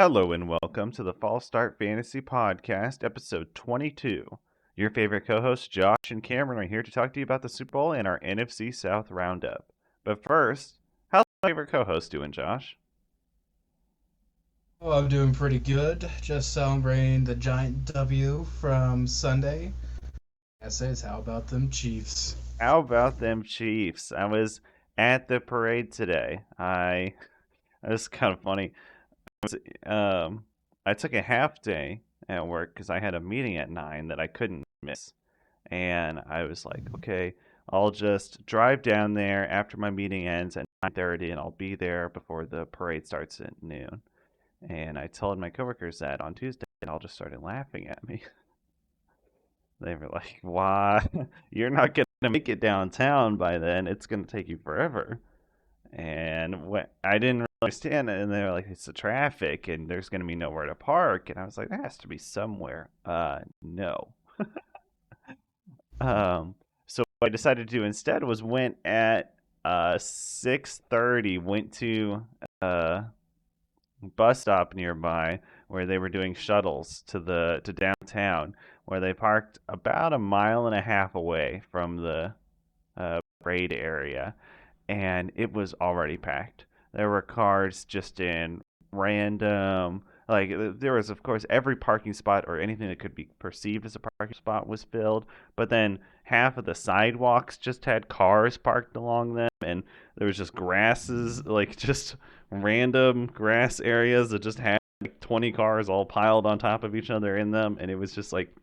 Hello and welcome to the Fall Start Fantasy Podcast, episode 22. Your favorite co hosts, Josh and Cameron, are here to talk to you about the Super Bowl and our NFC South Roundup. But first, how's my favorite co host doing, Josh? Oh, I'm doing pretty good. Just celebrating the giant W from Sunday. Essays, how about them Chiefs? How about them Chiefs? I was at the parade today. It was kind of funny. Um, I took a half day at work because I had a meeting at 9 that I couldn't miss. And I was like, okay, I'll just drive down there after my meeting ends at 9:30, and I'll be there before the parade starts at noon. And I told my coworkers that on Tuesday, and all just started laughing at me. They were like, "Why? You're not gonna make it downtown by then. It's gonna take you forever." And I didn't really understand it, and they were like, "It's the traffic, and there's gonna be nowhere to park." And I was like, "There has to be somewhere." No. So what I decided to do instead was went at 6:30, went to a bus stop nearby where they were doing shuttles to downtown, where they parked about a mile and a half away from the parade area, and it was already packed. There were cars just in random, like there was of course every parking spot or anything that could be perceived as a parking spot was filled, but then half of the sidewalks just had cars parked along them, and there was just grasses, like just random grass areas that just had like 20 cars all piled on top of each other in them, and it was just like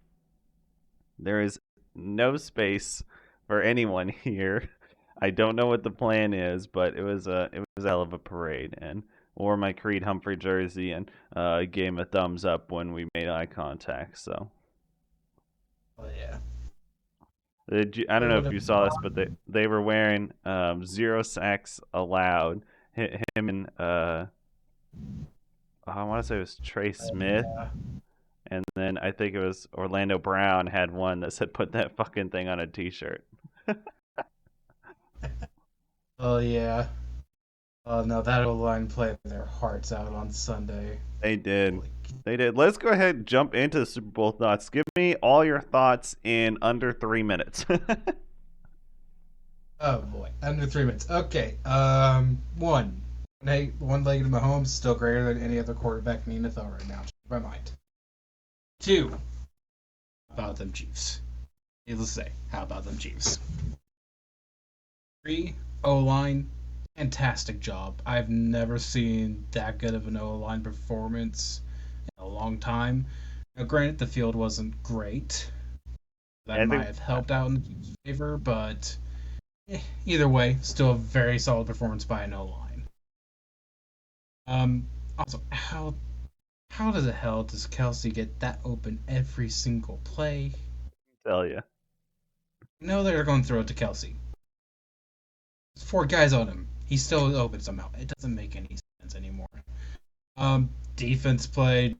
there is no space for anyone here. I don't know what the plan is, but it was a hell of a parade, and wore my Creed Humphrey jersey and gave him a thumbs up when we made eye contact. So Oh yeah. I don't Who know would if have you saw this, but they were wearing zero sacks allowed. Him and I want to say it was Trey Smith, yeah. and then I think it was Orlando Brown had one that said "Put that fucking thing on a T-shirt." Oh yeah. Oh no, that old line played their hearts out on Sunday. They did. Holy. They did. Let's go ahead and jump into the Super Bowl thoughts. Give me all your thoughts in under 3 minutes. Oh boy. Under 3 minutes. Okay. One. Hey, one-legged Mahomes still greater than any other quarterback in the NFL right now. Change my mind. Two. How about them Chiefs? Needless to say, how about them Chiefs? Three. O line. Fantastic job. I've never seen that good of an O line performance in a long time. Now, granted, the field wasn't great. That I might think have helped out in the Chiefs' favor, but either way, still a very solid performance by an O line. Also, how does the hell does Kelsey get that open every single play? tell you. No, they're going to throw it to Kelsey. There's four guys on him. He's still open somehow. It doesn't make any sense anymore. Defense played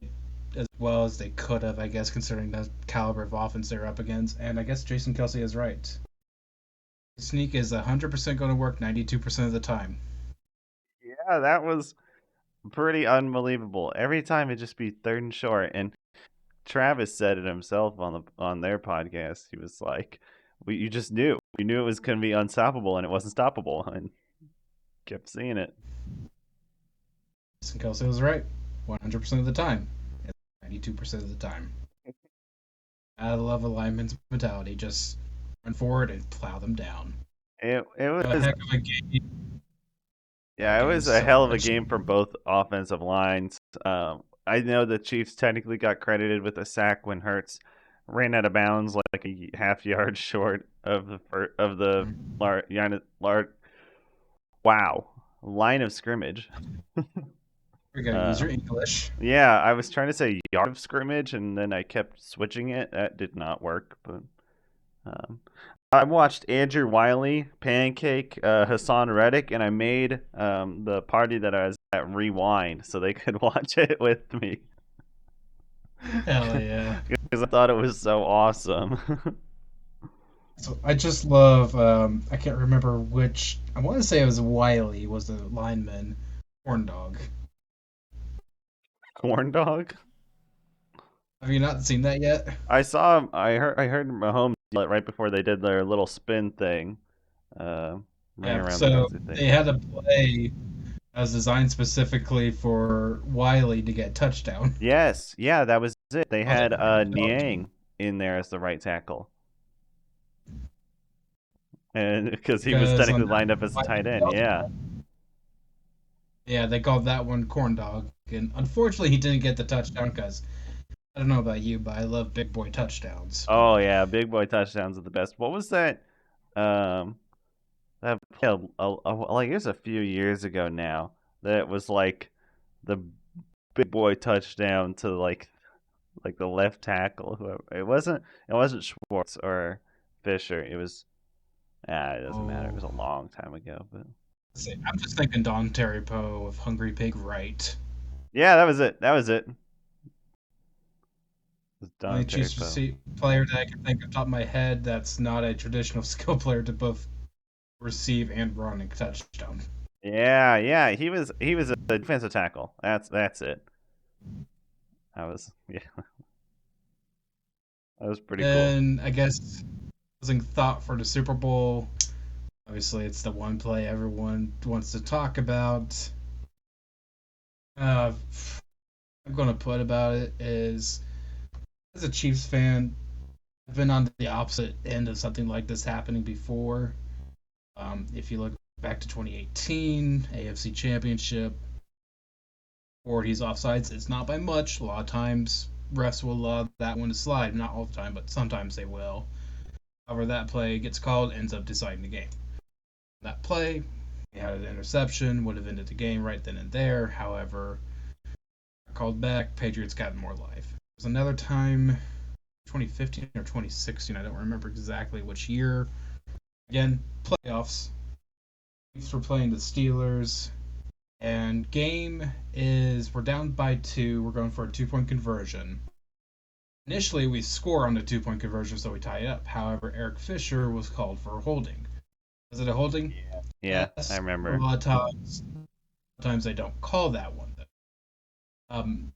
as well as they could have, I guess, considering the caliber of offense they're up against. And I guess Jason Kelsey is right. Sneak is 100% going to work 92% of the time. Yeah, that was pretty unbelievable. Every time it just be third and short, and Travis said it himself on their podcast. He was like, "You just knew. You knew it was going to be unstoppable, and it wasn't stoppable." And kept seeing it. Jason Kelsey was right 100% of the time. 92% of the time. I love a lineman's mentality. Just run forward and plow them down. It A was heck of a game. Yeah, it Game was a so hell of a much. game from both offensive lines. I know the Chiefs technically got credited with a sack when Hurts ran out of bounds like a half yard short of the wow, line of scrimmage. We gotta use Uh, your English. yeah, I was trying to say yard of scrimmage, and then I kept switching it. That did not work, but um, I watched Andrew Wiley pancake Hassan Reddick, and I made the party that I was at rewind so they could watch it with me Hell yeah. because I thought it was so awesome. So I just love. I can't remember which. I want to say it was Wiley was the lineman, corn dog. Corn dog. Have you not seen that yet? I saw him. I heard Mahomes do it right before they did their little spin thing, uh, ring Yeah. around the So rosy thing. they had a play that was designed specifically for Wiley to get touchdown. Yes, yeah, that was it. They Oh, had that dog. Niang in there as the right tackle, and because he was Because on technically that lined up as a tight end. Yeah, yeah, they called that one corn dog, and unfortunately, he didn't get the touchdown because I don't know about you, but I love big boy touchdowns. oh yeah, big boy touchdowns are the best. What was that? Um, that play like it was a few years ago now. That was like the big boy touchdown to like the left tackle. Whoever it wasn't Schwartz or Fisher. It was it doesn't matter. It was Oh, a long time ago, but see, I'm just thinking Don Terry Poe of Hungry Pig, right? yeah, that was it. That was it. It was Only Don Chiefs Terrypo. receive player that I can think of top of my head that's not a traditional skill player to both receive and run a touchdown. Yeah, yeah, he was a defensive tackle. That's it. That was yeah, that was pretty cool. And I guess closing thought for the Super Bowl. Obviously, it's the one play everyone wants to talk about. Uh, I'm gonna put about it is as a Chiefs fan, I've been on the opposite end of something like this happening before. If you look back to 2018 AFC Championship, or he's offsides, it's not by much. A lot of times, refs will allow that one to slide. Not all the time, but sometimes they will. However, that play gets called, ends up deciding the game. That play, he had an interception, would have ended the game right then and there. However, called back, Patriots got more life. There's another time, 2015 or 2016, I don't remember exactly which year. Again, playoffs. Chiefs were playing the Steelers, and game is we're down by two. We're going for a 2 point conversion. Initially, we score on the 2 point conversion, so we tie it up. However, Eric Fisher was called for a holding. Is it a holding? Yeah. Yeah, I Yes. A remember. lot of times they don't call that one though. Um,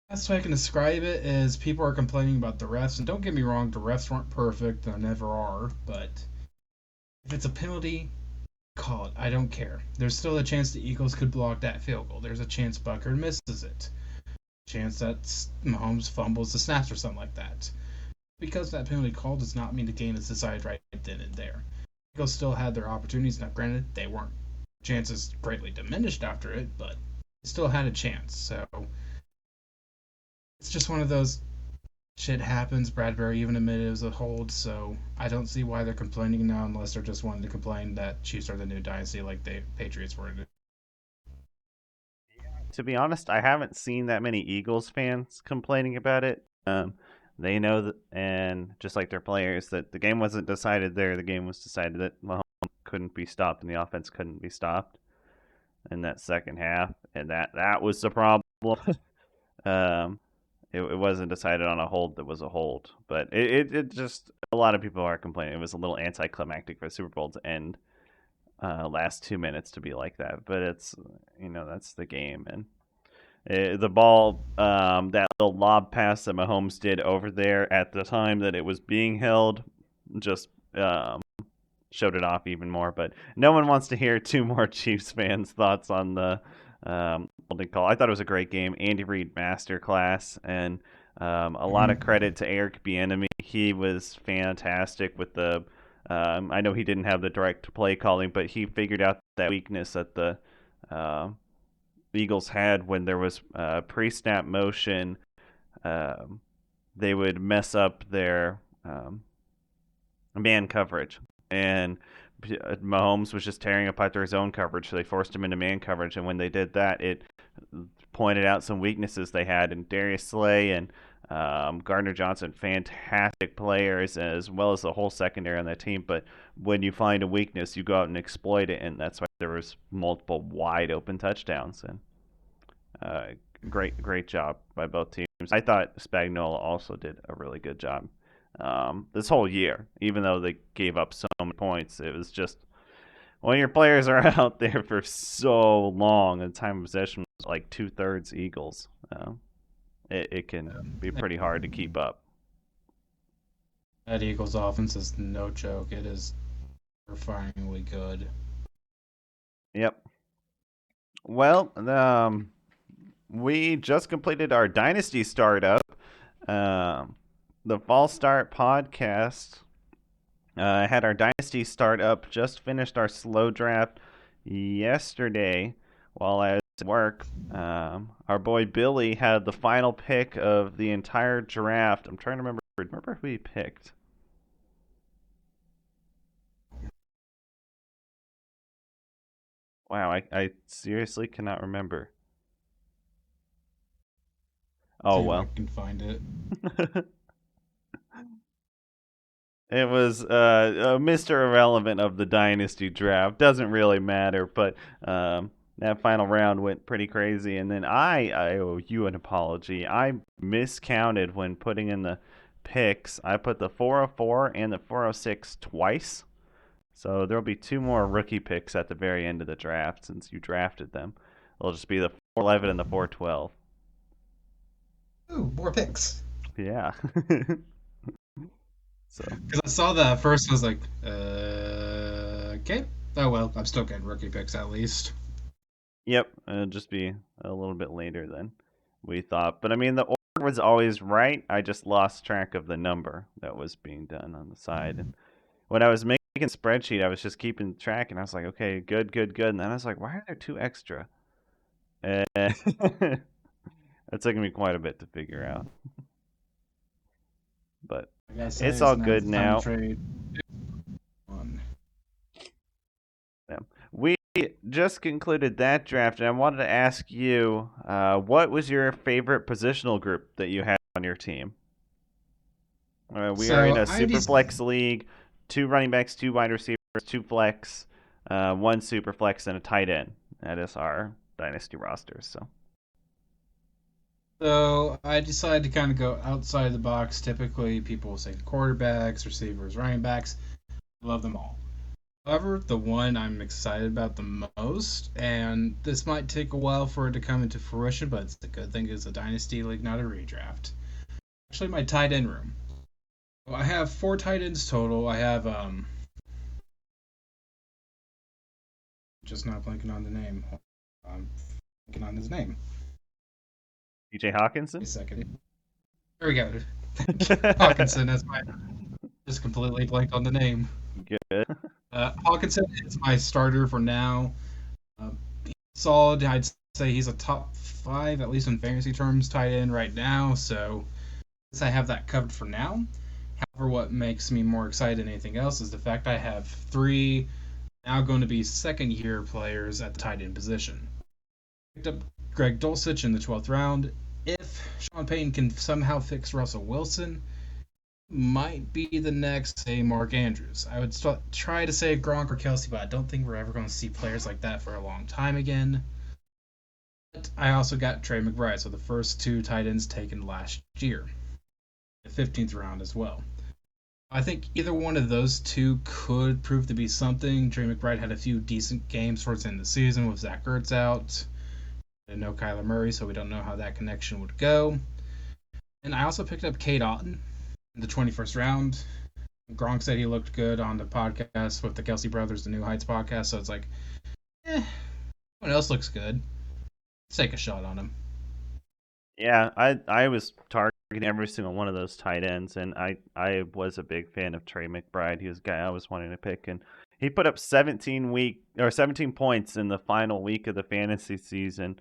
best way I can describe it is people are complaining about the refs, and don't get me wrong, the refs weren't perfect, they never are. But if it's a penalty, call it. I don't care. There's still a chance the Eagles could block that field goal. There's a chance Bucker misses it. Chance that Mahomes fumbles the snaps or something like that. Because that penalty call does not mean the game is decided right then and there. Eagles still had their opportunities. Now, granted, they weren't chances greatly diminished after it, but they still had a chance. So it's just one of those shit happens. Bradbury even admitted it was a hold, so I don't see why they're complaining now unless they're just wanting to complain that Chiefs are the new dynasty like the Patriots were. To be honest, I haven't seen that many Eagles fans complaining about it. They know that, and just like their players, that the game wasn't decided there. The game was decided that Mahomes couldn't be stopped and the offense couldn't be stopped in that second half, and that was the problem. um, it wasn't decided on a hold that was a hold, but it just a lot of people are complaining. It was a little anticlimactic for Super Bowl to end last 2 minutes to be like that, but it's that's the game, and the ball, that little lob pass that Mahomes did over there at the time that it was being held, just showed it off even more. But no one wants to hear two more Chiefs fans' thoughts on the holding call. I thought it was a great game. Andy Reid masterclass, and a lot of Mm-hmm. credit to Eric Bieniemy. He was fantastic with the. I know he didn't have the direct play calling, but he figured out that weakness that the uh, Eagles had when there was pre-snap motion. Um, they would mess up their man coverage, and Mahomes was just tearing apart their zone coverage, so they forced him into man coverage. And when they did that, it pointed out some weaknesses they had in Darius Slay and Gardner Johnson, fantastic players, as well as the whole secondary on that team. But when you find a weakness, you go out and exploit it, and that's why there was multiple wide open touchdowns. And uh, great job by both teams. I thought Spagnuolo also did a really good job this whole year, even though they gave up so many points. It was just when your players are out there for so long, and time of possession like 2/3 Eagles. It can be Um, pretty hard to keep up. that Eagles offense is no joke. It is terrifyingly good. Yep. Well, we just completed our dynasty startup. Um, the Fall Start podcast had our dynasty startup. Just finished our slow draft yesterday while I was at work. Our boy Billy had the final pick of the entire draft. I'm trying to remember who he picked. Wow, I seriously cannot remember. Oh See if I well. can find it. It was Mr. Irrelevant of the Dynasty draft. Doesn't really matter, but that final round went pretty crazy. And then I owe you an apology. I miscounted when putting in the picks. I put the 404 and the 406 twice. So there'll be two more rookie picks at the very end of the draft since you drafted them. It'll just be the 411 and the 412. Ooh, more picks. Yeah. So. Because I saw that at first, I was like, okay. Oh well, I'm still getting rookie picks at least. Yep, it'll just be a little bit later than we thought. But I mean, the order was always right. I just lost track of the number that was being done on the side. And when I was making a spreadsheet, I was just keeping track, and I was like, okay, good, good, good. And then I was like, why are there two extra? And it took me quite a bit to figure out. But I gotta say, it's it's all now good the time now. to trade one. Yeah. We just concluded that draft, and I wanted to ask you, what was your favorite positional group that you had on your team? We are in So a I super just flex league, two running backs, two wide receivers, two flex, one super flex, and a tight end. That is our dynasty roster. So, so I decided to kind of go outside the box. Typically, people will say quarterbacks, receivers, running backs. I love them all. However, the one I'm excited about the most, and this might take a while for it to come into fruition, but it's a good thing it's a dynasty league, not a redraft. Actually, my tight end room. Well, I have four tight ends total. I have just not blanking on the name. I'm blanking on his name. DJ Wait a Hawkinson. second. There we go. Hawkinson. That's my just completely blanked on the name. Good. Hawkinson is my starter for now. Uh, Solid. I'd say he's a top five, at least in fantasy terms, tight end right now. So I have that covered for now. However, what makes me more excited than anything else is the fact I have three now going to be second year players at the tight end position. Picked up Greg Dulcich in the 12th round. If Sean Payton can somehow fix Russell Wilson, might be the next, say, Mark Andrews. I would try to say Gronk or Kelsey, but I don't think we're ever going to see players like that for a long time again. But I also got Trey McBride, so the first two tight ends taken last year, the 15th round as well. I think either one of those two could prove to be something. Trey McBride had a few decent games towards the end of the season with Zach Ertz out. And no Kyler Murray, so we don't know how that connection would go. And I also picked up Kate Otten in the 21st round. Gronk said he looked good on the podcast with the Kelsey Brothers, the New Heights podcast. So it's like, what else looks good? Let's take a shot on him. Yeah, I was targeting every single one of those tight ends, and I was a big fan of Trey McBride. He was a guy I was wanting to pick, and he put up 17 points in the final week of the fantasy season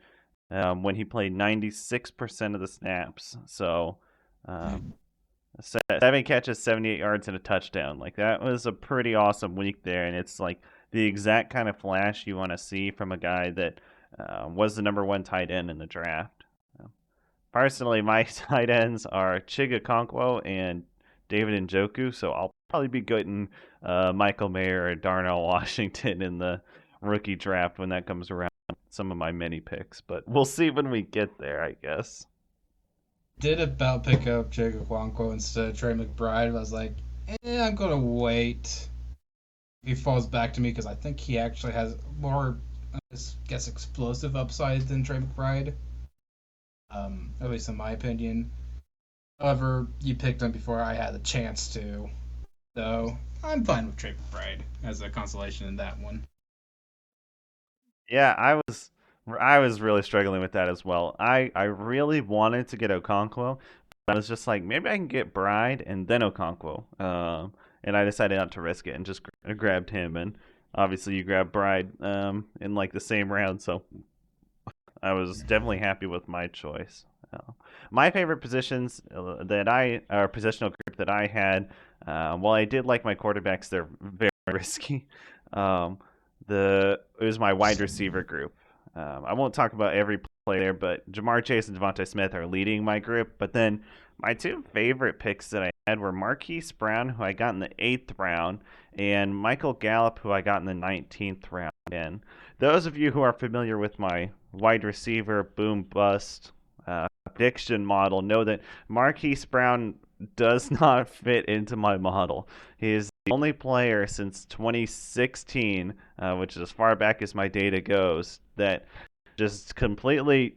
when he played 96% of the snaps. So, um, 7 catches, 78 yards, and a touchdown. Like that was a pretty awesome week there, and it's like the exact kind of flash you want to see from a guy that was the number one tight end in the draft. Personally, my tight ends are Chiga Okonkwo and David Njoku, so I'll probably be getting Michael Mayer or Darnell Washington in the rookie draft when that comes around. Some of my mini picks, but we'll see when we get there, I guess. Did about pick up Jacob Okonkwo instead of Trey McBride. I was like, I'm going to wait. He falls back to me because I think he actually has more I guess, explosive upside than Trey McBride, at least in my opinion. However, you picked him before I had the chance to, so I'm fine with Trey McBride as a consolation in that one. Yeah, I was really struggling with that as well. I really wanted to get Okonkwo, but I was just like maybe I can get Bride and then Okonkwo. And I decided not to risk it and just grabbed him. And obviously you grabbed Bride in like the same round, so I was definitely happy with my choice. My favorite positions that I or positional group that I had, while I did like my quarterbacks, they're very risky. Um, it was my wide receiver group. I won't talk about every player there, but Jamar Chase and Devontae Smith are leading my group. But then my two favorite picks that I had were Marquise Brown, who I got in the 8th round, and Michael Gallup, who I got in the 19th round. And those of you who are familiar with my wide receiver boom bust prediction model know that Marquise Brown does not fit into my model. He is the only player since 2016, which is as far back as my data goes, that just completely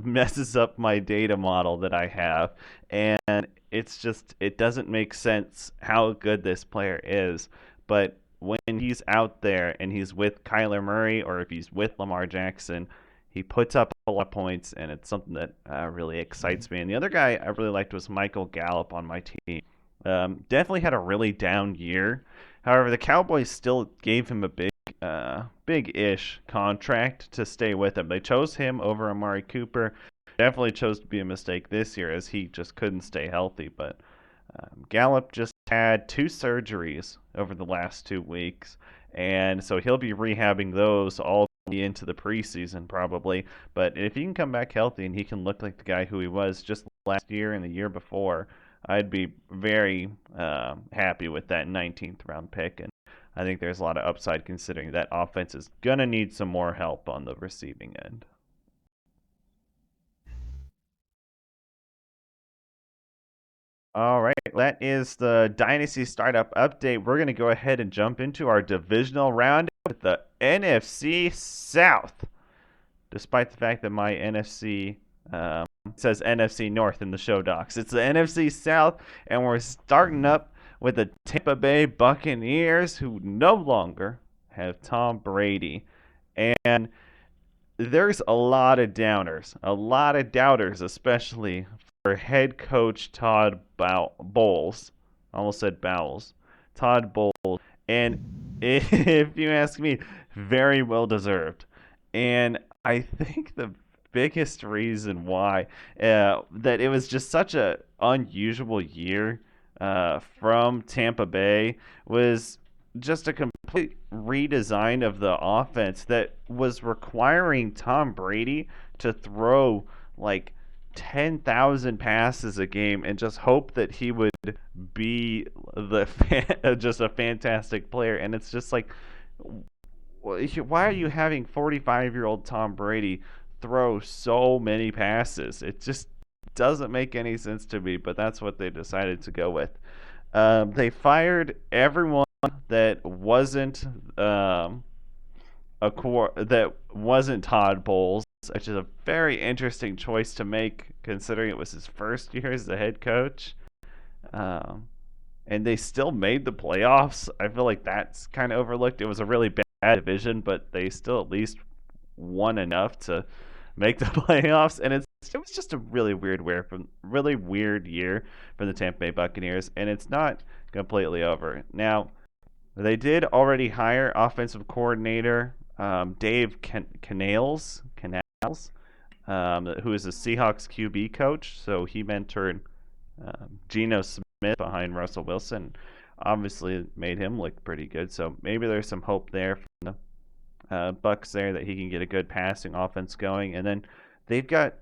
messes up my data model that I have. And it doesn't make sense how good this player is. But when he's out there and he's with Kyler Murray or if he's with Lamar Jackson, he puts up a lot of points, and it's something that really excites me. And the other guy I really liked was Michael Gallup on my team. Definitely had a really down year. However, the Cowboys still gave him a big-ish contract to stay with him. They chose him over Amari Cooper. Definitely chose to be a mistake this year as he just couldn't stay healthy. But Gallup just had 2 surgeries over the last 2 weeks, and so he'll be rehabbing those all into the preseason probably. But if he can come back healthy and he can look like the guy who he was just last year and the year before, I'd be very happy with that 19th round pick. And I think there's a lot of upside considering that offense is gonna need some more help on the receiving end. All right, that is the Dynasty Startup update. We're going to go ahead and jump into our divisional round with the NFC South. Despite the fact that my NFC says NFC North in the show docs, it's the NFC South, and we're starting up with the Tampa Bay Buccaneers, who no longer have Tom Brady. And there's a lot of doubters, especially for head coach Todd Bowles. I almost said Bowles. Todd Bowles. And if you ask me, very well deserved. And I think the biggest reason why that it was just such a unusual year from Tampa Bay was just a complete redesign of the offense that was requiring Tom Brady to throw like 10,000 passes a game and just hope that he would be just a fantastic player. And it's just like, why are you having 45-year-old Tom Brady throw so many passes? It just doesn't make any sense to me, but that's what they decided to go with. They fired everyone that wasn't that wasn't Todd Bowles, which is a very interesting choice to make considering it was his first year as the head coach. Um, and they still made the playoffs. I feel like that's kind of overlooked. It was a really bad division, but they still at least won enough to make the playoffs. And it was just a really weird year from the Tampa Bay Buccaneers, and it's not completely over. Now, they did already hire offensive coordinator Dave Canales, who is a Seahawks QB coach. So he mentored Geno Smith behind Russell Wilson. Obviously, made him look pretty good. So maybe there's some hope there from the Bucs there that he can get a good passing offense going. And then they've got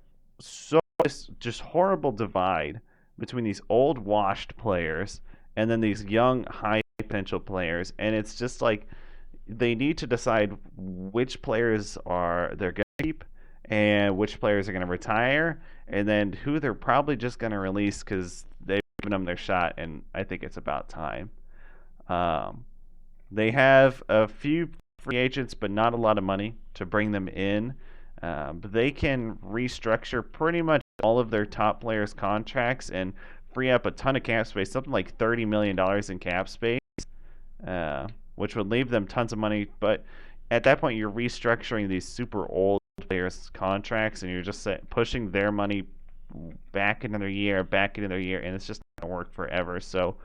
just horrible divide between these old washed players and then these young high potential players, and it's just like they need to decide which players are they're going to keep and which players are going to retire, and then who they're probably just going to release because they've given them their shot, and I think it's about time. They have a few free agents, but not a lot of money to bring them in. But they can restructure pretty much all of their top players' contracts and free up a ton of cap space, something like $30 million in cap space, which would leave them tons of money. But at that point, you're restructuring these super old players' contracts, and you're just pushing their money back another year, and it's just not gonna work forever. So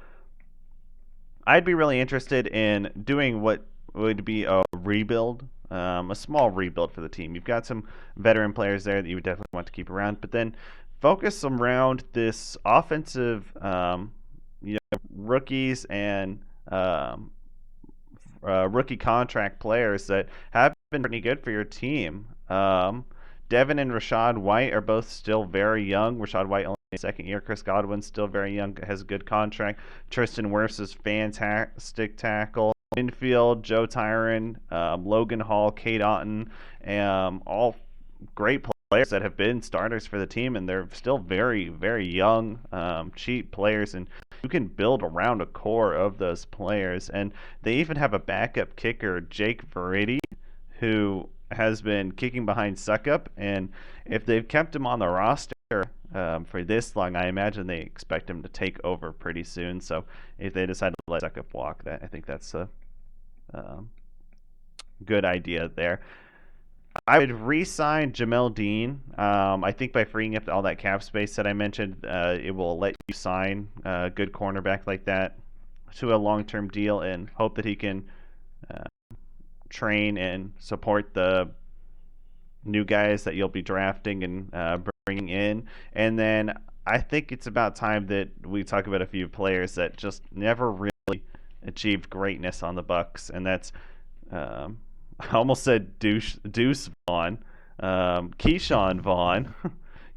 I'd be really interested in doing what would be a rebuild, a small rebuild for the team. You've got some veteran players there that you would definitely want to keep around, but then focus around this offensive, rookies and rookie contract players that have been pretty good for your team. Devin and Rachaad White are both still very young. Rachaad White only second year. Chris Godwin's still very young, has a good contract. Tristan Wirfs is fantastic tackle. Infield, Joe Tyron, Logan Hall, Kate Otten, all great players that have been starters for the team, and they're still very, very young, cheap players, and you can build around a core of those players. And they even have a backup kicker, Jake Verity, who has been kicking behind Suckup, and if they've kept him on the roster for this long, I imagine they expect him to take over pretty soon. So if they decide to let Suckup walk, I think that's a good idea there. I would re-sign Jamel Dean. I think by freeing up all that cap space that I mentioned, it will let you sign a good cornerback like that to a long-term deal and hope that he can train and support the new guys that you'll be drafting and bringing in. And then I think it's about time that we talk about a few players that just never really achieved greatness on the Bucs, and that's I almost said Deuce Vaughn, Keyshawn Vaughn,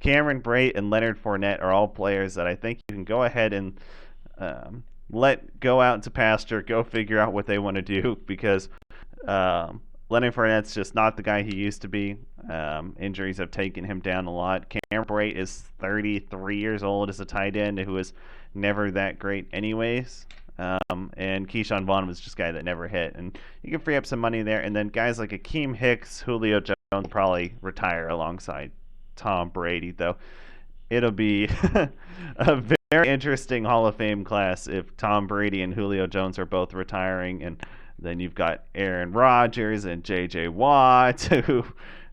Cameron Brate, and Leonard Fournette are all players that I think you can go ahead and let go out into pasture, go figure out what they want to do, because Leonard Fournette's just not the guy he used to be. Injuries have taken him down a lot. Cameron Brate is 33 years old as a tight end who was never that great anyways. And Keyshawn Vaughn was just a guy that never hit. And you can free up some money there. And then guys like Akeem Hicks, Julio Jones probably retire alongside Tom Brady, though. It'll be a very interesting Hall of Fame class if Tom Brady and Julio Jones are both retiring. And then you've got Aaron Rodgers and J.J. Watt,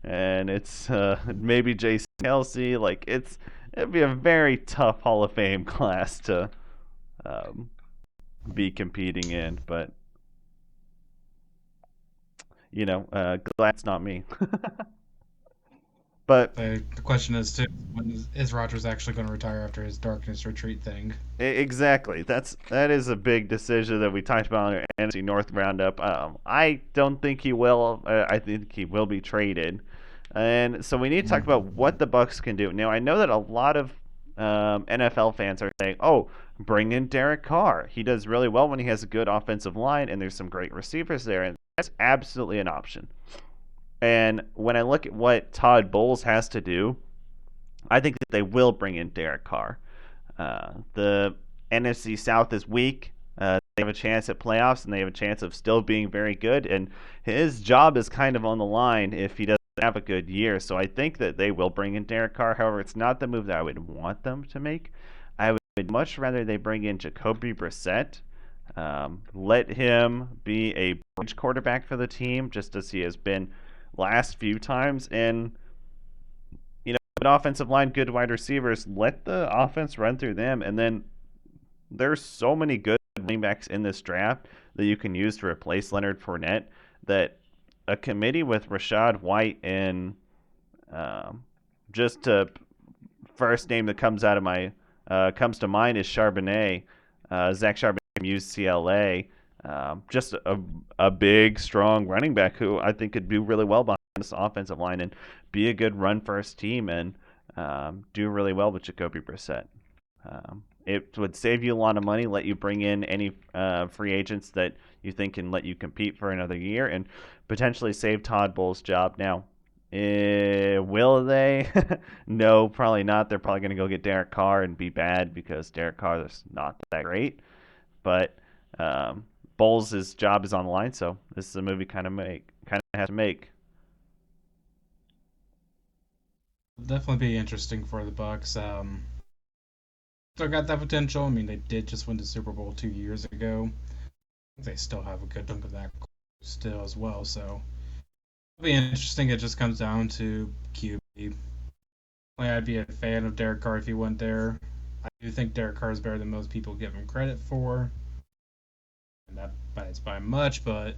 and it's maybe Jason Kelsey. Like, it'd be a very tough Hall of Fame class to be competing in, but glad it's not me. But The question is too, when is Rodgers actually going to retire after his darkness retreat thing? exactly, that is a big decision that we talked about in our NFC North roundup. I don't think he will. I think he will be traded, and so we need to talk about what the Bucs can do. Now, I know that a lot of NFL fans are saying, "Oh, bring in Derek Carr. He does really well when he has a good offensive line, and there's some great receivers there." And that's absolutely an option. And when I look at what Todd Bowles has to do, I think that they will bring in Derek Carr. The NFC South is weak. They have a chance at playoffs, and they have a chance of still being very good. And his job is kind of on the line if he doesn't have a good year. So I think that they will bring in Derek Carr. However, it's not the move that I would want them to make. I would much rather they bring in Jacoby Brissett. Let him be a bridge quarterback for the team, just as he has been last few times. And good offensive line, good wide receivers, let the offense run through them. And then there's so many good running backs in this draft that you can use to replace Leonard Fournette that a committee with Rachaad White and just a first name that comes to mind is Charbonnet, Zach Charbonnet from UCLA. Just a big, strong running back who I think could do really well behind this offensive line and be a good run-first team and do really well with Jacoby Brissett. It would save you a lot of money, let you bring in any free agents that you think can let you compete for another year, and potentially save Todd Bowles' job. Now, will they? No, probably not. They're probably going to go get Derek Carr and be bad because Derek Carr is not that great. But Bowles' job is on the line, so this is a movie kind of has to make. Definitely be interesting for the Bucks. Still got that potential. I mean, they did just win the Super Bowl 2 years ago. They still have a good chunk of that still as well. So it'll be interesting. It just comes down to QB. I'd be a fan of Derek Carr if he went there. I do think Derek Carr is better than most people give him credit for, and that it's by much. But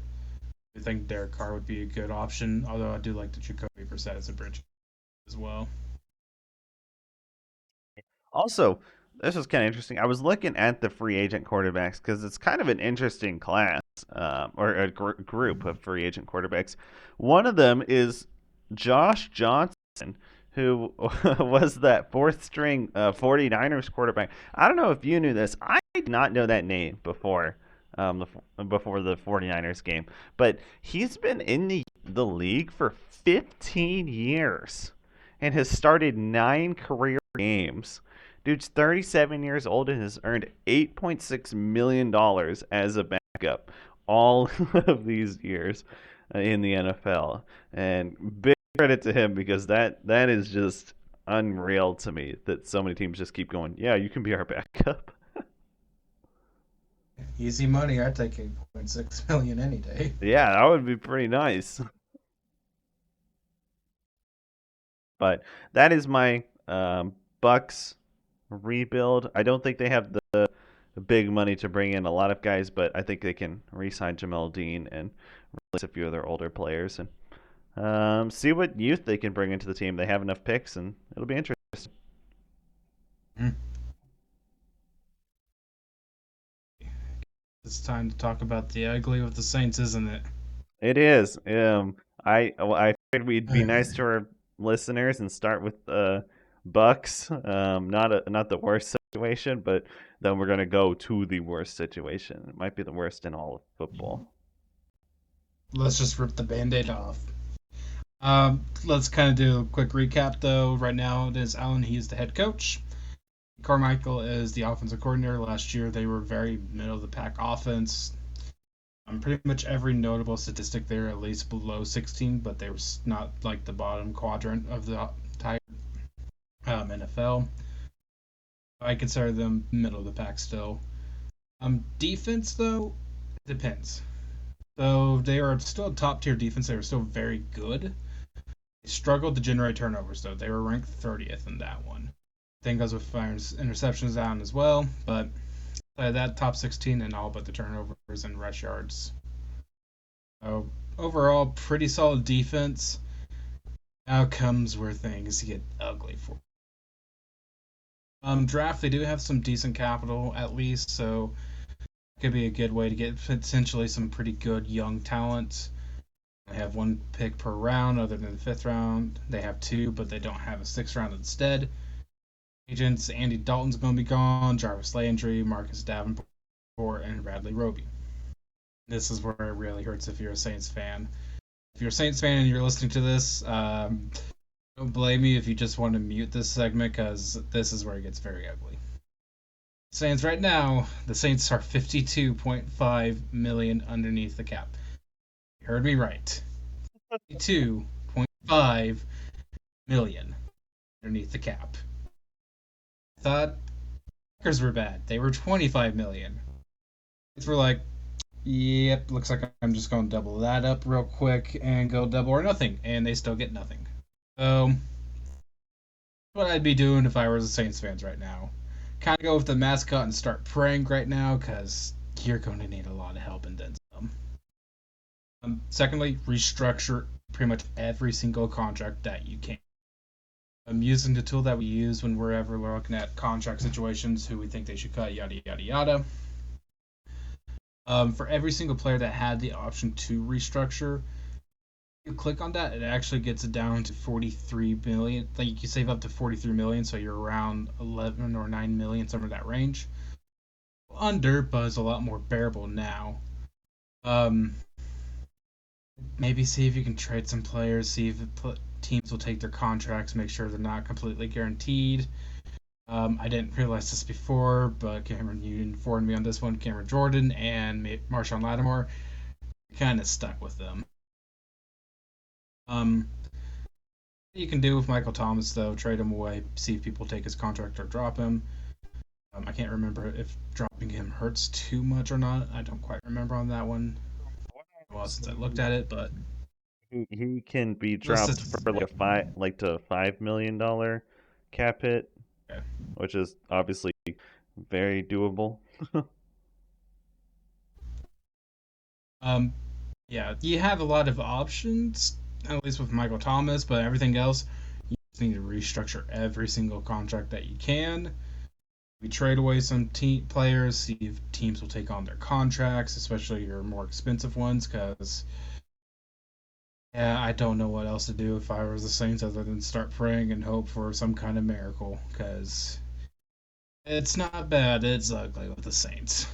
I think Derek Carr would be a good option. Although I do like the Jacoby Brissett as a bridge as well. Also, this was kind of interesting. I was looking at the free agent quarterbacks because it's kind of an interesting class or a group of free agent quarterbacks. One of them is Josh Johnson, who was that fourth string 49ers quarterback. I don't know if you knew this. I did not know that name before the 49ers game, but he's been in the league for 15 years and has started 9 career games. Dude's 37 years old and has earned $8.6 million as a backup all of these years in the NFL. And big credit to him because that is just unreal to me that so many teams just keep going, yeah, you can be our backup. Easy money. I'd take 8.6 million any day. Yeah, that would be pretty nice. But that is my Bucks rebuild. I don't think they have the big money to bring in a lot of guys, but I think they can re-sign Jamel Dean and release a few of their older players and see what youth they can bring into the team. They have enough picks, and it'll be interesting. Mm. It's time to talk about the ugly of the Saints, isn't it? It is. I figured we'd be nice to our listeners and start with Bucks. Not the worst situation, but then we're gonna go to the worst situation. It might be the worst in all of football. Let's just rip the band-aid off. Let's kind of do a quick recap, though. Right now, it is Allen. He's the head coach. Carmichael is the offensive coordinator. Last year, they were very middle-of-the-pack offense. Pretty much every notable statistic there, at least below 16, but they were not like the bottom quadrant of the entire NFL. I consider them middle-of-the-pack still. Defense, though, depends. So they are still a top-tier defense. They were still very good. They struggled to generate turnovers, though. They were ranked 30th in that one. I think goes with interceptions down as well, but that top 16 and all but the turnovers and rush yards. So overall, pretty solid defense. Now comes where things get ugly for. Draft, they do have some decent capital at least, so it could be a good way to get potentially some pretty good young talent. They have 1 pick per round, other than the 5th round. They have 2, but they don't have a 6th round instead. Agents, Andy Dalton's going to be gone, Jarvis Landry, Marcus Davenport, and Bradley Roby. This is where it really hurts if you're a Saints fan. If you're a Saints fan and you're listening to this, don't blame me if you just want to mute this segment because this is where it gets very ugly. Saints right now, the Saints are 52.5 million underneath the cap. You heard me right. 52.5 million underneath the cap. I thought Packers were bad. They were 25 million. It's were like, yep, looks like I'm just going to double that up real quick and go double or nothing, and they still get nothing. So, what I'd be doing if I was a Saints fans right now. Kind of go with the mascot and start praying right now, because you're going to need a lot of help and then some. Secondly, restructure pretty much every single contract that you can. I'm using the tool that we use when we're ever looking at contract situations, who we think they should cut, yada, yada, yada. For every single player that had the option to restructure, you click on that, it actually gets it down to 43 million. Like you can save up to 43 million, so you're around 11 or 9 million, somewhere in that range. Under, but it's a lot more bearable now. Maybe see if you can trade some players, see if teams will take their contracts, make sure they're not completely guaranteed. I didn't realize this before, but Cameron, you informed me on this one. Cameron Jordan and Marshawn Lattimore kind of stuck with them. Um, you can do with Michael Thomas though, trade him away, see if people take his contract or drop him. I can't remember if dropping him hurts too much or not. I don't quite remember on that one. Well, since I looked at it, but He can be this dropped is for like to $5 million cap hit, okay. which is obviously very doable. Um, yeah, you have a lot of options, at least with Michael Thomas, but everything else, you just need to restructure every single contract that you can. We trade away some team players, see if teams will take on their contracts, especially your more expensive ones, because yeah, I don't know what else to do if I was the Saints other than start praying and hope for some kind of miracle, because it's not bad, it's ugly with the Saints.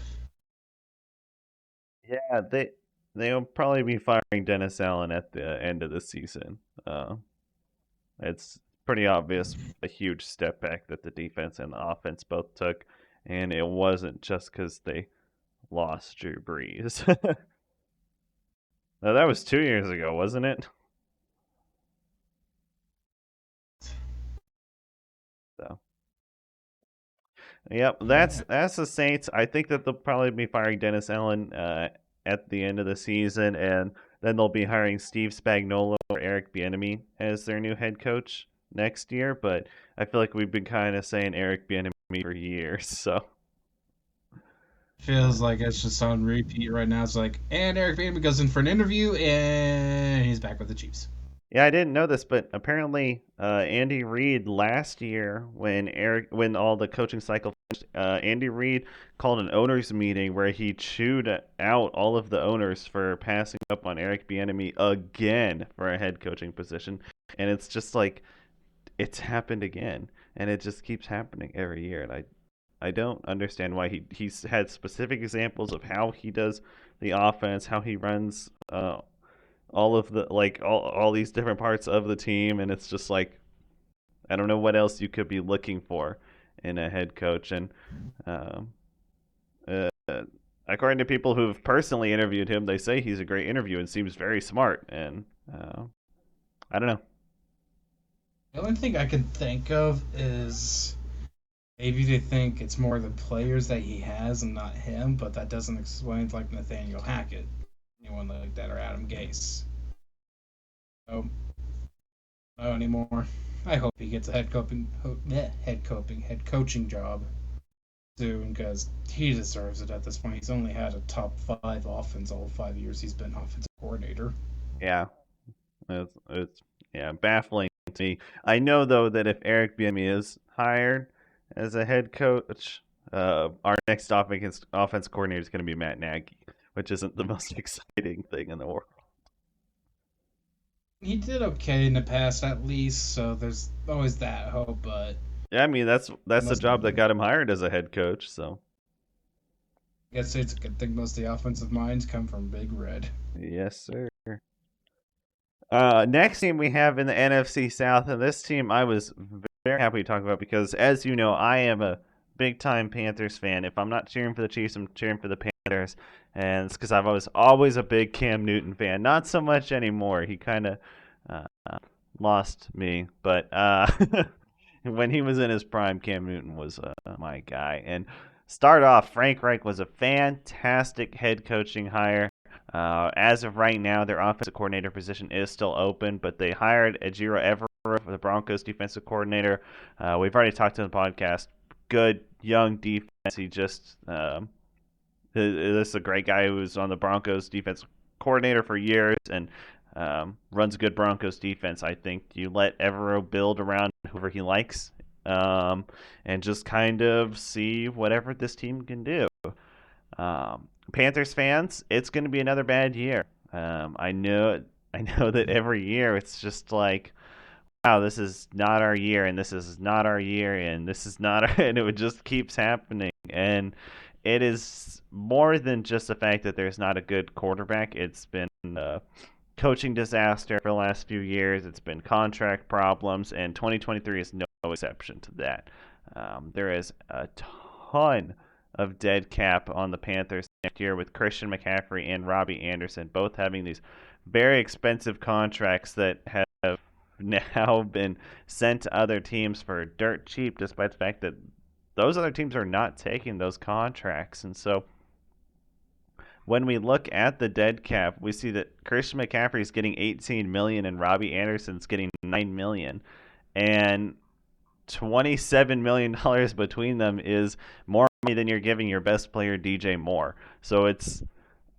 Yeah, they'll probably be firing Dennis Allen at the end of the season. Uh, it's pretty obvious a huge step back that the defense and the offense both took, and it wasn't just because they lost Drew Brees. No, that was 2 years ago, wasn't it? So, yep, Yeah. that's the Saints. I think that they'll probably be firing Dennis Allen at the end of the season, and then they'll be hiring Steve Spagnuolo or Eric Bieniemy as their new head coach next year. But I feel like we've been kind of saying Eric Bieniemy for years, so. Feels Uh, like it's just on repeat right now. It's like, and Eric Bieniemy goes in for an interview, and he's back with the Chiefs. Yeah, I didn't know this, but apparently Andy Reid last year, when all the coaching cycle finished, Andy Reid called an owners meeting where he chewed out all of the owners for passing up on Eric Bieniemy again for a head coaching position, and it's just like it's happened again, and it just keeps happening every year, and I don't understand why he's had specific examples of how he does the offense, how he runs all of the like all these different parts of the team, and it's just like I don't know what else you could be looking for in a head coach. And um, uh, according to people who've personally interviewed him, they say he's a great interview and seems very smart. And I don't know. The only thing I can think of is maybe they think it's more the players that he has and not him, but that doesn't explain like Nathaniel Hackett, anyone like that, or Adam Gase. So, no anymore. I hope he gets a head coaching job soon because he deserves it at this point. He's only had a top five offense all 5 years he's been offensive coordinator. Yeah, it's yeah baffling to me. I know though that if Eric Bieniemy is hired as a head coach, our next offense coordinator is going to be Matt Nagy, which isn't the most exciting thing in the world. He did okay in the past, at least, so there's always that hope. But Yeah, I mean that's the most, job that got him hired as a head coach. So I guess it's a good thing most of the offensive minds come from Big Red. yes, sir. Next team we have in the NFC South, and this team I was very happy to talk about because, as you know, I am a big time Panthers fan. If I'm not cheering for the Chiefs, I'm cheering for the Panthers, and it's because I was always a big Cam Newton fan. Not so much anymore. He kind of uh, lost me, but when he was in his prime, Cam Newton was my guy. And start off, Frank Reich was a fantastic head coaching hire. As of right now, their offensive coordinator position is still open, but they hired Ejiro Evero, the Broncos defensive coordinator. We've already talked in the podcast. Good young defense. He just this is a great guy who was on the Broncos defense coordinator for years and runs a good Broncos defense. I think you let Evero build around whoever he likes and just kind of see whatever this team can do. Panthers fans, it's going to be another bad year. I know, I know that every year it's just like, wow, this is not our year, and this is not our year, and this is not our, and it just keeps happening. And it is more than just the fact that there's not a good quarterback. It's been a coaching disaster for the last few years. It's been contract problems, and 2023 is no exception to that. There is a ton of dead cap on the Panthers next year with Christian McCaffrey and Robbie Anderson both having these very expensive contracts that have now been sent to other teams for dirt cheap, despite the fact that those other teams are not taking those contracts. And so when we look at the dead cap, we see that Christian McCaffrey is getting 18 million and Robbie Anderson's getting 9 million, and $27 million between them is more money than you're giving your best player DJ Moore. So it's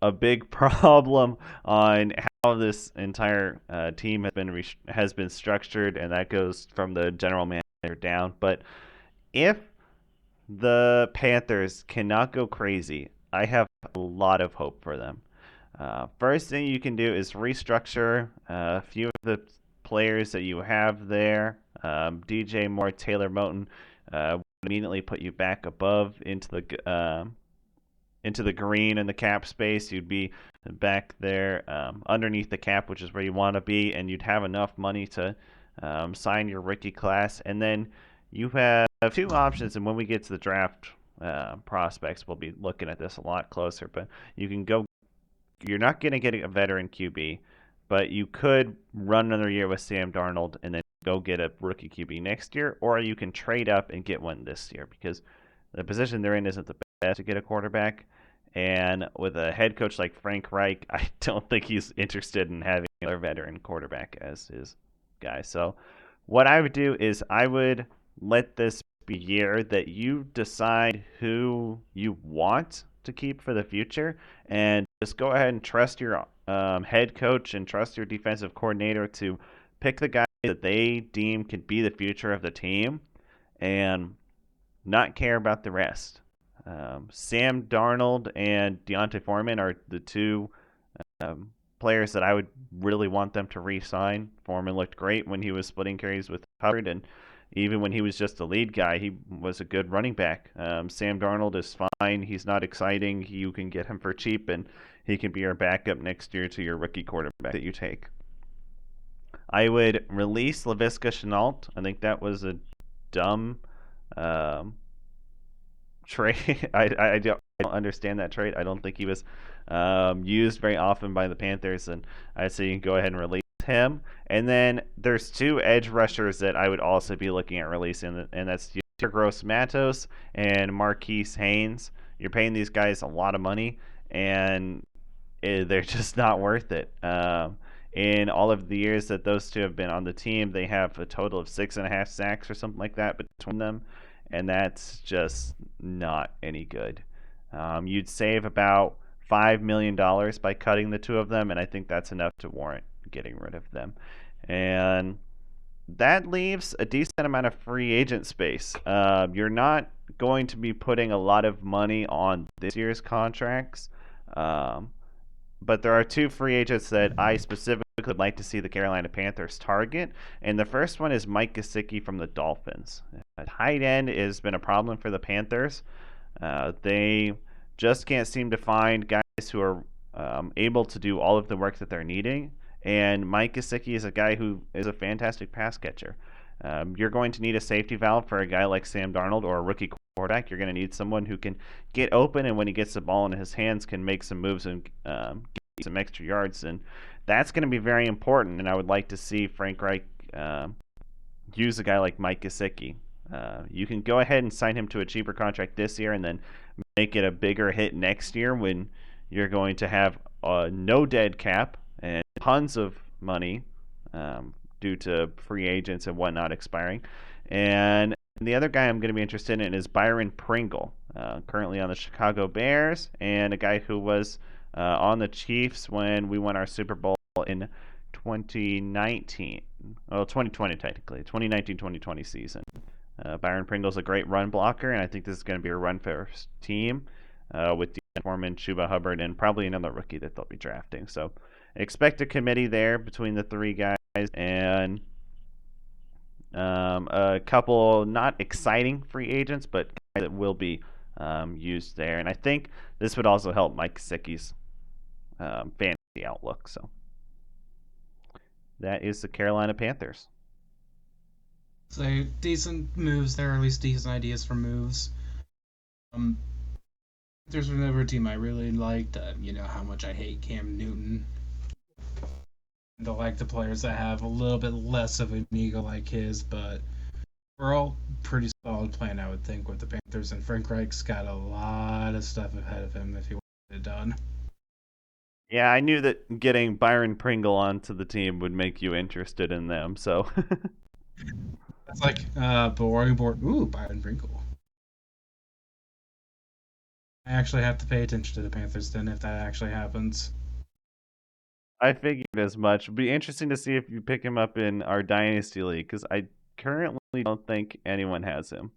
a big problem on how this entire team has been structured, and that goes from the general manager down. But if the Panthers cannot go crazy, I have a lot of hope for them. First thing you can do is restructure a few of the players that you have there. DJ Moore, Taylor Moton would immediately put you back above into the green in the cap space. You'd be back there underneath the cap, which is where you want to be, and you'd have enough money to sign your rookie class. And then you have two options, and when we get to the draft prospects, we'll be looking at this a lot closer. But you can go. You're not going to get a veteran QB, but you could run another year with Sam Darnold and then go get a rookie QB next year, or you can trade up and get one this year because the position they're in isn't the best to get a quarterback. And with a head coach like Frank Reich, I don't think he's interested in having another veteran quarterback as his guy. So what I would do is I would let this be a year that you decide who you want to keep for the future, and just go ahead and trust your head coach and trust your defensive coordinator to pick the guy that they deem could be the future of the team and not care about the rest. Sam Darnold and Deontay Foreman are the two players that I would really want them to re-sign. Foreman looked great when he was splitting carries with Hubbard, and even when he was just the lead guy, he was a good running back. Sam Darnold is fine. He's not exciting. You can get him for cheap, and he can be your backup next year to your rookie quarterback that you take. I would release Laviska Shenault. I think that was a dumb trade. I don't understand that trade. I don't think he was used very often by the Panthers, and I say you can go ahead and release him. And then there's two edge rushers that I would also be looking at releasing, and that's Gross Matos and Marquise Haynes. You're paying these guys a lot of money, and they're just not worth it. In all of the years that those two have been on the team, they have a total of 6.5 sacks or something like that between them, and that's just not any good. You'd save about $5 million by cutting the two of them, and I think that's enough to warrant getting rid of them. And that leaves a decent amount of free agent space. You're not going to be putting a lot of money on this year's contracts, but there are two free agents that I specifically would like to see the Carolina Panthers target, and the first one is Mike Gesicki from the Dolphins. Tight end has been a problem for the Panthers. They just can't seem to find guys who are able to do all of the work that they're needing, and Mike Gesicki is a guy who is a fantastic pass catcher. You're going to need a safety valve for a guy like Sam Darnold or a rookie quarterback. You're going to need someone who can get open, and when he gets the ball in his hands, can make some moves and get some extra yards. And that's going to be very important, and I would like to see Frank Reich use a guy like Mike Gesicki. You can go ahead and sign him to a cheaper contract this year and then make it a bigger hit next year when you're going to have no dead cap and tons of money due to free agents and whatnot expiring. And the other guy I'm going to be interested in is Byron Pringle, currently on the Chicago Bears, and a guy who was on the Chiefs when we won our Super Bowl in 2019. Well, 2020 technically. 2019-2020 season. Byron Pringle's a great run blocker, and I think this is going to be a run-first team with Deontay Foreman, Chuba Hubbard, and probably another rookie that they'll be drafting. So expect a committee there between the three guys, and a couple not exciting free agents, but guys that will be used there. And I think this would also help Mike Gesicki's fantasy outlook. So that is the Carolina Panthers. So decent moves there, at least decent ideas for moves. Um, there's another team I really liked. You know how much I hate Cam Newton. And I like the players that have a little bit less of an ego like his, but we're all pretty solid plan, I would think, with the Panthers. And Frank Reich's got a lot of stuff ahead of him if he wants it done. Yeah, I knew that getting Byron Pringle onto the team would make you interested in them. So That's like boring, boring. Ooh, Byron Pringle. I actually have to pay attention to the Panthers then if that actually happens. I figured as much. It'd be interesting to see if you pick him up in our dynasty league because I currently don't think anyone has him.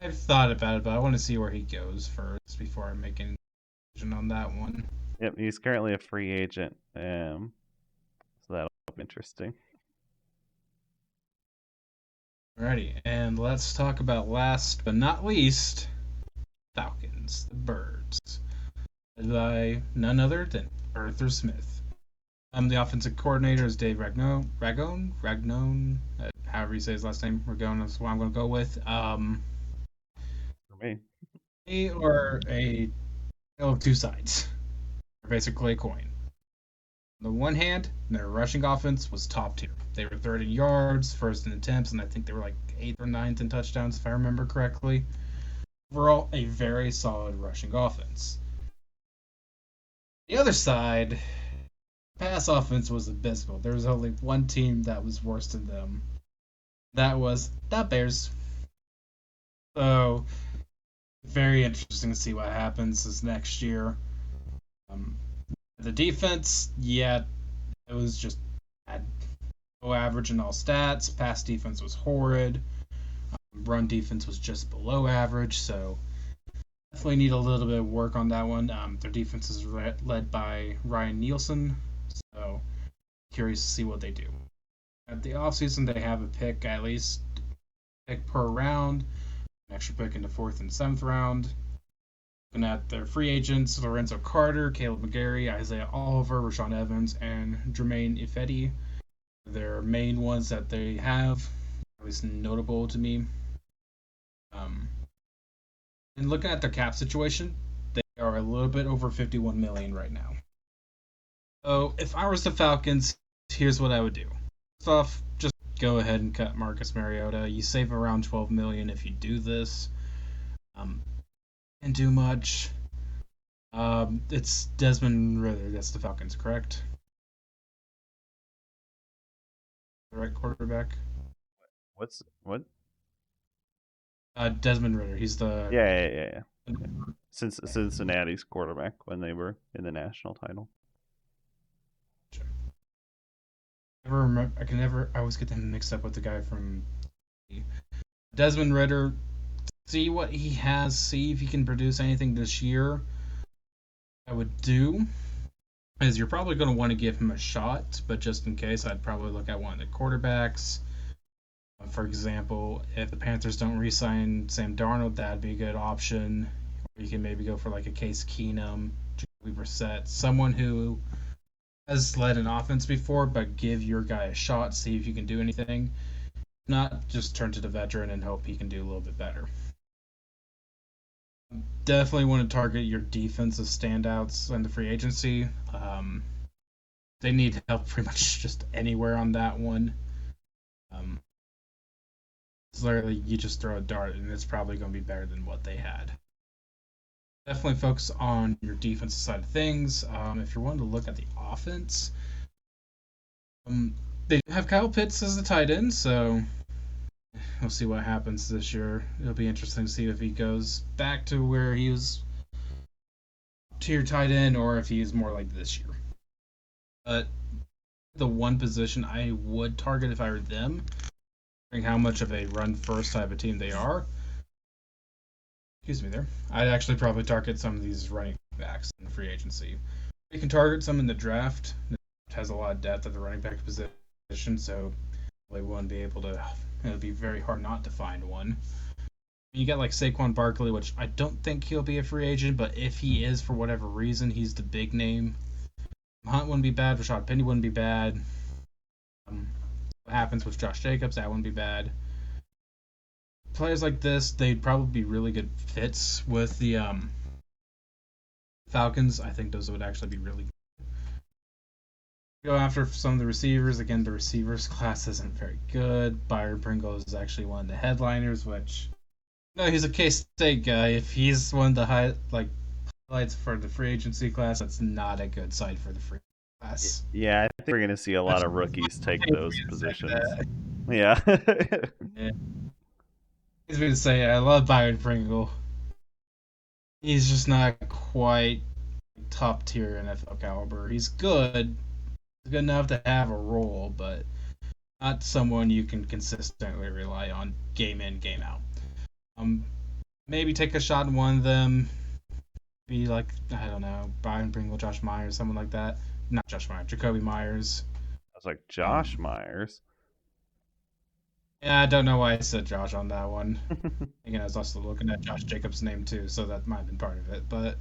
I've thought about it, but I want to see where he goes first before I make any decision on that one. Yep, he's currently a free agent. So that'll be interesting. Alrighty, and let's talk about last but not least, Falcons, the Birds, led by none other than Arthur Smith. The offensive coordinator is Dave Ragone, however you say his last name. Ragone is what I'm going to go with. For me. They are a tale of two sides. They're basically a coin. On the one hand, their rushing offense was top tier. They were third in yards, first in attempts, and I think they were like eighth or ninth in touchdowns, if I remember correctly. Overall, a very solid rushing offense. The other side, pass offense was abysmal. There was only one team that was worse than them. That was the Bears. So, very interesting to see what happens this next year. Um, the defense, yeah, it was just bad. Low average in all stats. Pass defense was horrid. Run defense was just below average. So definitely need a little bit of work on that one. Their defense is led by Ryan Nielsen. So curious to see what they do. At the offseason, they have a pick, at least pick per round, an extra pick in the fourth and seventh round. Looking at their free agents, Lorenzo Carter, Caleb McGarry, Isaiah Oliver, Rashawn Evans, and Jermaine Ifedi. Their main ones that they have, at least notable to me. And looking at their cap situation, they are a little bit over 51 million right now. So if I was the Falcons, here's what I would do. First off, just go ahead and cut Marcus Mariota. You save around 12 million if you do this. And do much. It's Desmond Ridder. That's the Falcons, correct? The right quarterback. What? Desmond Ridder. He's the. Yeah. Since Cincinnati's quarterback when they were in the national title. Never remember. I always get them mixed up with the guy from Desmond Ridder. See what he has. See if he can produce anything this year. I would do is you're probably going to want to give him a shot, but just in case, I'd probably look at one of the quarterbacks. For example, if the Panthers don't re-sign Sam Darnold, that'd be a good option. Or you can maybe go for like a Case Keenum, Jacoby Brissett, someone who has led an offense before, but give your guy a shot, see if you can do anything. Not just turn to the veteran and hope he can do a little bit better. Definitely want to target your defensive standouts in the free agency. They need help pretty much just anywhere on that one. It's literally you just throw a dart and it's probably going to be better than what they had. Definitely focus on your defensive side of things. If you're wanting to look at the offense, they have Kyle Pitts as the tight end, so we'll see what happens this year. It'll be interesting to see if he goes back to where he was tier tight end or if he's more like this year. But the one position I would target if I were them, how much of a run first type of team they are. Excuse me there. I'd actually probably target some of these running backs in the free agency. You can target some in the draft. It has a lot of depth at the running back position, so they wouldn't be able to. It would be very hard not to find one. You got like Saquon Barkley, which I don't think he'll be a free agent, but if he is for whatever reason, he's the big name. Hunt wouldn't be bad. Rashad Penny wouldn't be bad. What happens with Josh Jacobs? That wouldn't be bad. Players like this, they'd probably be really good fits with the Falcons. I think those would actually be really good. Go after some of the receivers. Again, the receivers class isn't very good. Byron Pringle is actually one of the headliners, which no, he's a K-State guy. If he's one of the highlights for the free agency class, that's not a good side for the free class. Yeah, I think we're going to see a lot of rookies take those positions. Yeah. Yeah. He's going to say I love Byron Pringle. He's just not quite top tier NFL caliber. He's good. He's good enough to have a role, but not someone you can consistently rely on game in, game out. Maybe take a shot in one of them. Be like, I don't know, Byron Pringle, Josh Myers, someone like that. Not Josh Myers, Jacoby Myers. I was like, Josh Myers. Yeah, I don't know why I said Josh on that one. Again, I was also looking at Josh Jacobs' name too, so that might have been part of it. But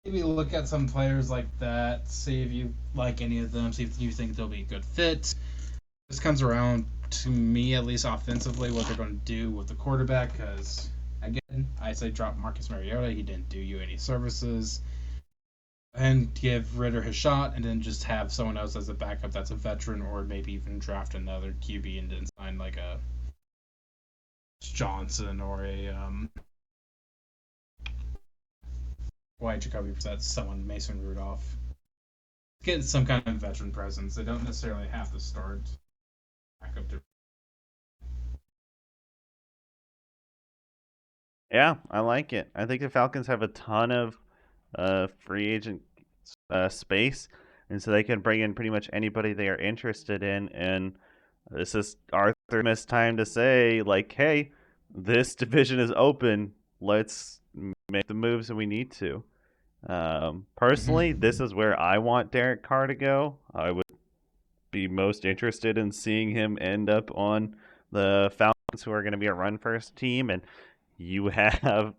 maybe look at some players like that, see if you like any of them, see if you think they'll be a good fit. This comes around to me, at least offensively, what they're going to do with the quarterback, because, again, I say drop Marcus Mariota. He didn't do you any services. And give Ritter his shot, and then just have someone else as a backup that's a veteran, or maybe even draft another QB and then sign like a Johnson or a White Jacoby Brissett, someone Mason Rudolph. Get some kind of veteran presence. They don't necessarily have to start backup to. Yeah, I like it. I think the Falcons have a ton of free agent space, and so they can bring in pretty much anybody they are interested in. And this is Arthur's time to say, like, hey, this division is open. Let's make the moves that we need to. Personally, this is where I want Derek Carr to go. I would be most interested in seeing him end up on the Falcons, who are going to be a run first team, and you have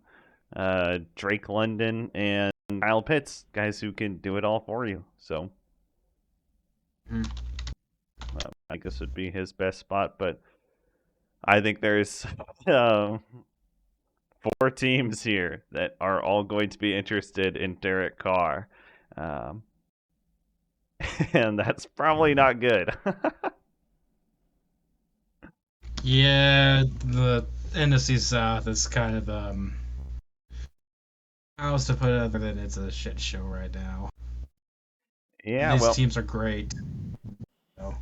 Drake London and Kyle Pitts, guys who can do it all for you. So I guess would be his best spot, but I think there's 4 teams here that are all going to be interested in Derek Carr. And that's probably not good. Yeah, the NFC South is kind of how else to put it other than it's a shit show right now. Yeah, These well, teams are great. So.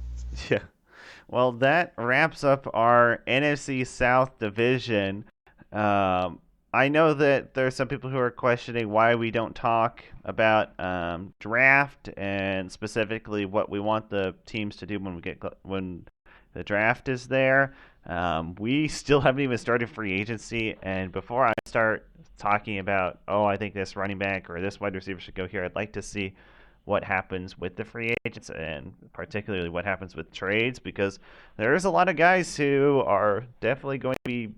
yeah. Well, that wraps up our NFC South division. I know that there are some people who are questioning why we don't talk about draft and specifically what we want the teams to do when the draft is there. We still haven't even started free agency, and before I start talking about, oh, I think this running back or this wide receiver should go here, I'd like to see what happens with the free agents and particularly what happens with trades, because there's a lot of guys who are definitely going to be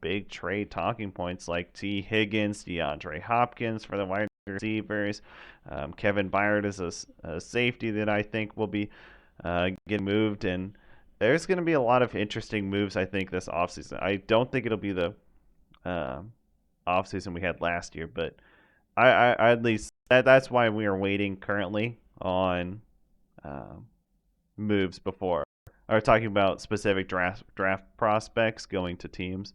big trade talking points, like T. Higgins, DeAndre Hopkins for the wide receivers. Kevin Byard is a safety that I think will be getting moved, and there's going to be a lot of interesting moves, I think, this offseason. I don't think it'll be the offseason we had last year, but I at least that's why we are waiting currently on moves before, or talking about specific draft prospects going to teams,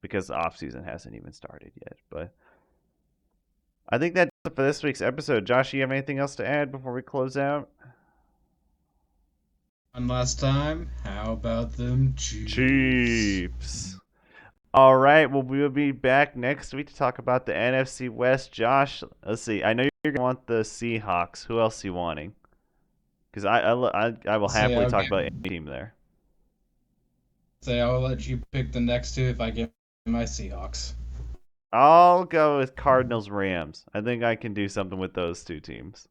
because the offseason hasn't even started yet. But I think that's it for this week's episode. Josh, you have anything else to add before we close out? One last time, how about them Chiefs? All right, well, we will be back next week to talk about the NFC West. Josh, let's see. I know you're going to want the Seahawks. Who else are you wanting? Because I will happily talk about any team there. Say I'll let you pick the next two if I get my Seahawks. I'll go with Cardinals Rams. I think I can do something with those 2 teams.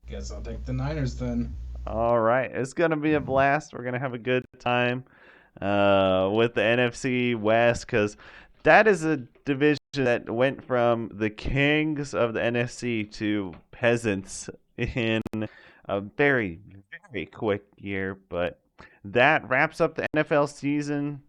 Guess I'll take the Niners then. All right, it's going to be a blast. We're going to have a good time with the NFC West, because that is a division that went from the kings of the NFC to peasants in a very, very quick year, but that wraps up the NFL season.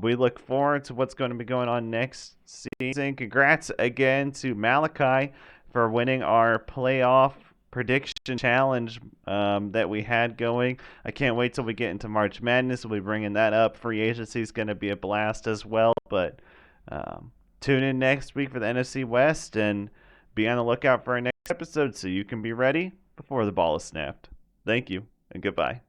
We look forward to what's going to be going on next season. Congrats again to Malachi for winning our playoff prediction challenge that we had going. I can't wait till we get into March Madness. We'll be bringing that up. Free agency is going to be a blast as well. But tune in next week for the NFC West and be on the lookout for our next episode so you can be ready before the ball is snapped. Thank you and goodbye.